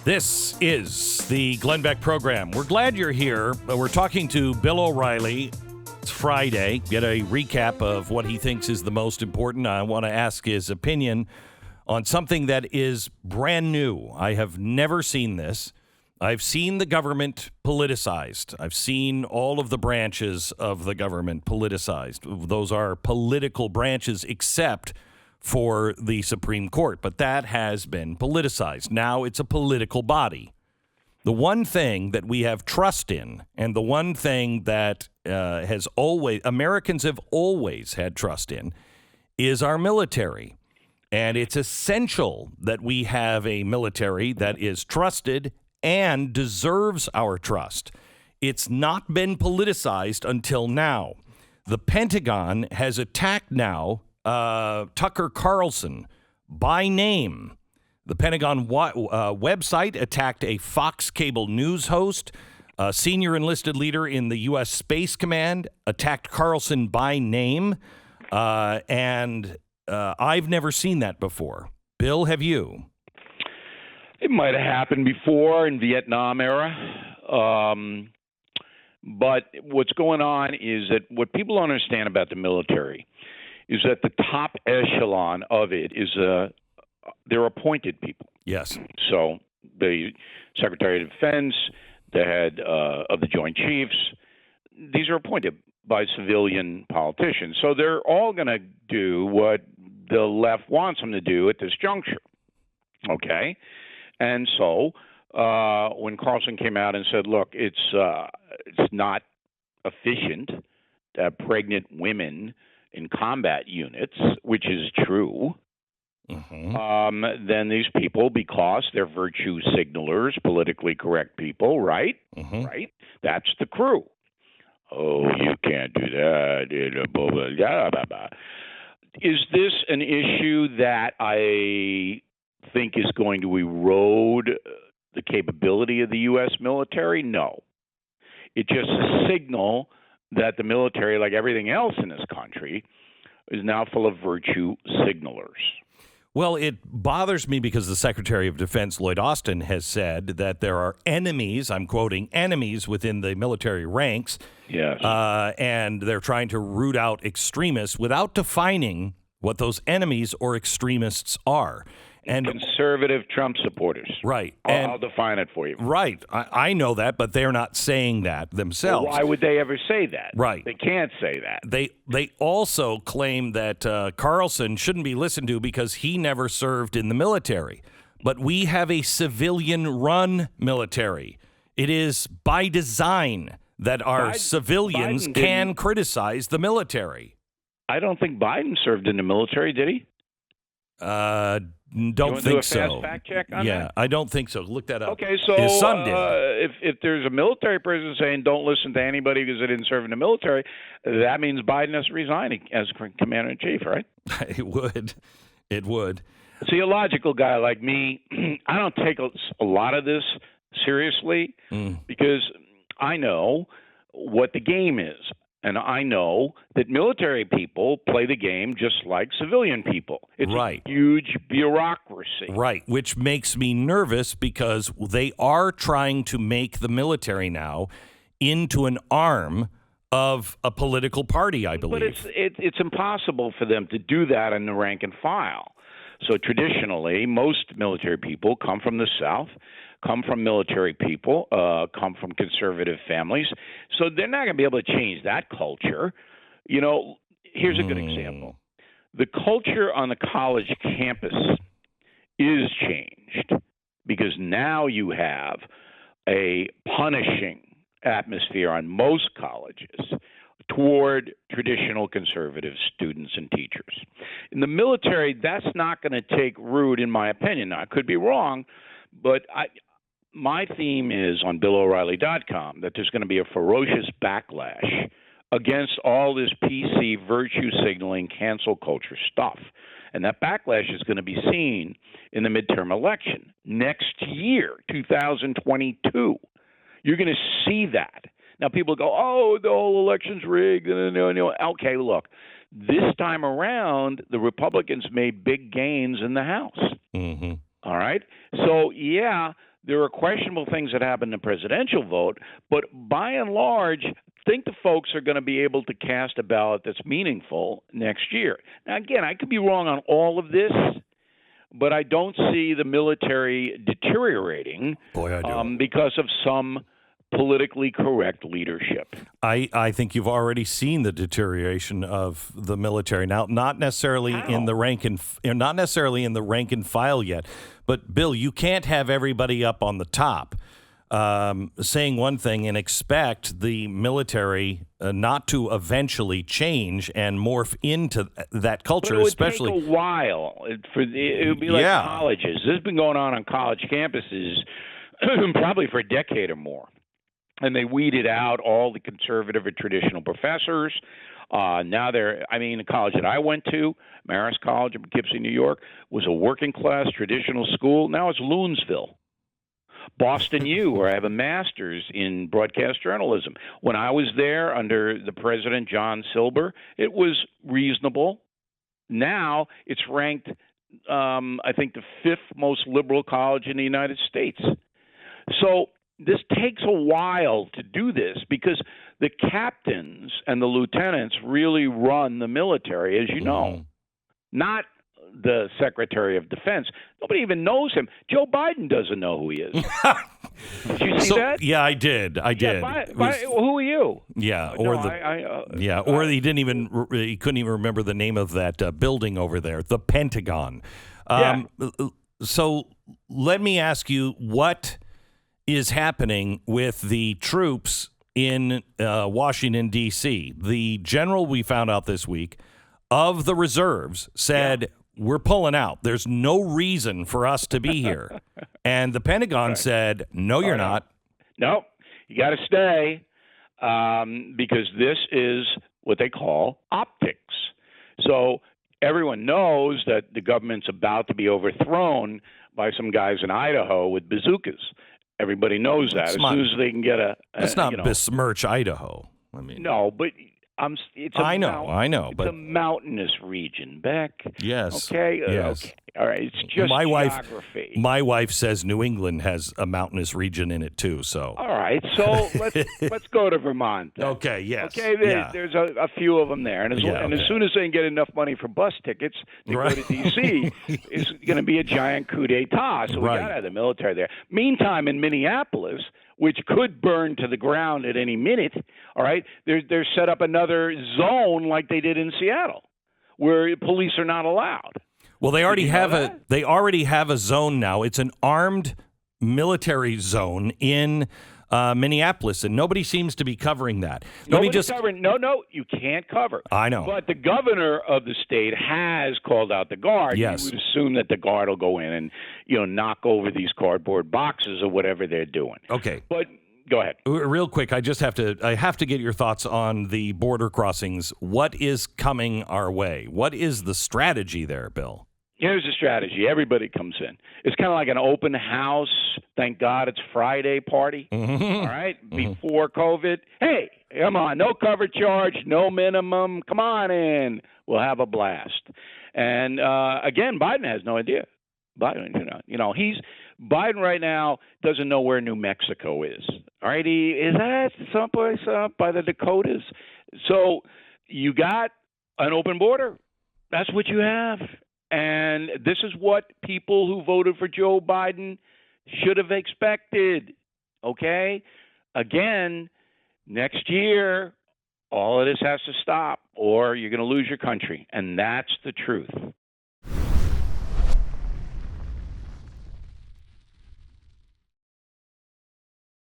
This is the Glenn Beck program. We're glad you're here. We're talking to Bill O'Reilly. It's Friday. Get a recap of what he thinks is the most important. I want to ask his opinion on something that is brand new. I have never seen this. I've seen the government politicized. I've seen all of the branches of the government politicized. Those are political branches except for the Supreme Court, but that has been politicized. Now it's a political body. The one thing that we have trust in, and the one thing that Americans have always had trust in, is our military. And it's essential that we have a military that is trusted and deserves our trust. It's not been politicized until now. The Pentagon has attacked now Tucker Carlson by name. The Pentagon website attacked a Fox cable news host, a senior enlisted leader in the U.S. Space Command, attacked Carlson by name, and I've never seen that before. Bill, have you? It might have happened before in Vietnam era. But what's going on is that what people don't understand about the military is that the top echelon of it is they're appointed people. Yes. So the Secretary of Defense, the head of the Joint Chiefs, these are appointed by civilian politicians. So they're all going to do what the left wants them to do at this juncture. Okay? And so when Carlson came out and said, look, it's not efficient to have pregnant women in combat units, which is true, then these people, because they're virtue signalers, politically correct people, right? Right? That's the crew. Oh, you can't do that. Is this an issue that I think is going to erode the capability of the U.S. military? No. It's just a signal that the military, like everything else in this country, is now full of virtue signalers. Well, it bothers me because the Secretary of Defense, Lloyd Austin, has said that there are enemies, I'm quoting, enemies within the military ranks. Yes. And they're trying to root out extremists without defining what those enemies or extremists are. And conservative Trump supporters. Right. I'll define it for you. Right. I know that, but they're not saying that themselves. Well, why would they ever say that? Right. They can't say that. They also claim that Carlson shouldn't be listened to because he never served in the military. But we have a civilian-run military. It is by design that our civilians can criticize the military. I don't think Biden served in the military, did he? Don't think so. Fast fact check on that? Yeah, I don't think so. Look that up. Okay, so his son did. If there's a military person saying don't listen to anybody because they didn't serve in the military, that means Biden has to resign as commander in chief, right? It would. It would. See, a logical guy like me, I don't take a lot of this seriously because I know what the game is. And I know that military people play the game just like civilian people. It's a huge bureaucracy. Right, which makes me nervous because they are trying to make the military now into an arm of a political party, I believe. But it's impossible for them to do that in the rank and file. So traditionally, most military people come from the South, come from military people, come from conservative families. So they're not going to be able to change that culture. You know, here's a good example. The culture on the college campus is changed because now you have a punishing atmosphere on most colleges toward traditional conservative students and teachers. In the military, that's not going to take root, in my opinion. Now, I could be wrong, but my theme is on BillO'Reilly.com that there's going to be a ferocious backlash against all this PC virtue signaling cancel culture stuff. And that backlash is going to be seen in the midterm election next year, 2022. You're going to see that. Now, people go, oh, the whole election's rigged. Okay, look, this time around, the Republicans made big gains in the House. All right. So, yeah, there are questionable things that happen in the presidential vote, but by and large, I think the folks are going to be able to cast a ballot that's meaningful next year. Now, again, I could be wrong on all of this, but I don't see the military deteriorating because of some politically correct leadership. I think you've already seen the deterioration of the military now, not necessarily in the rank and file yet, but Bill, you can't have everybody up on the top saying one thing and expect the military not to eventually change and morph into that culture. But it would especially take a while. It would be like colleges. This has been going on college campuses probably for a decade or more. And they weeded out all the conservative or traditional professors. Now the college that I went to, Marist College in Poughkeepsie, New York, was a working class traditional school. Now it's Loonsville. Boston U, where I have a master's in broadcast journalism. When I was there under the president, John Silber, it was reasonable. Now it's ranked, I think, the fifth most liberal college in the United States. So this takes a while to do this because the captains and the lieutenants really run the military, as you know, not the Secretary of Defense. Nobody even knows him. Joe Biden doesn't know who he is. Did you see that? Yeah, I did. Who are you? Yeah, or or he couldn't even remember the name of that building over there, the Pentagon. So let me ask you, what is happening with the troops in Washington, D.C.? The general we found out this week of the reserves said, we're pulling out. There's no reason for us to be here. And the Pentagon said, no, you're not. No, you got to stay because this is what they call optics. So everyone knows that the government's about to be overthrown by some guys in Idaho with bazookas. Everybody knows that. As soon as they can get Let's not besmirch Idaho. No, but it's a mountainous region, Beck. Yes. Okay. Yes. Okay. All right. It's just geography. My wife says New England has a mountainous region in it too. So. All right. So let's go to Vermont. Then. Okay. Yes. Okay. There's a few of them there, and as soon as they can get enough money for bus tickets to go to D.C., it's going to be a giant coup d'état. So we got to have the military there. Meantime, in Minneapolis, which could burn to the ground at any minute, all right, they're set up another zone like they did in Seattle, where police are not allowed. Well, they already have a zone now. It's an armed military zone in Minneapolis, and nobody seems to be covering that. Nobody's covering. No, you can't cover. I know. But the governor of the state has called out the guard. Yes. You would assume that the guard will go in and, knock over these cardboard boxes or whatever they're doing. Okay. But go ahead. Real quick, I have to get your thoughts on the border crossings. What is coming our way? What is the strategy there, Bill? Here's the strategy. Everybody comes in. It's kind of like an open house. Thank God it's Friday party. All right? Before COVID. Hey, come on. No cover charge, no minimum. Come on in. We'll have a blast. And, again, Biden has no idea. Biden right now doesn't know where New Mexico is. All right? Is that someplace up by the Dakotas? So you got an open border. That's what you have. And this is what people who voted for Joe Biden should have expected, okay? Again, next year, all of this has to stop, or you're going to lose your country. And that's the truth.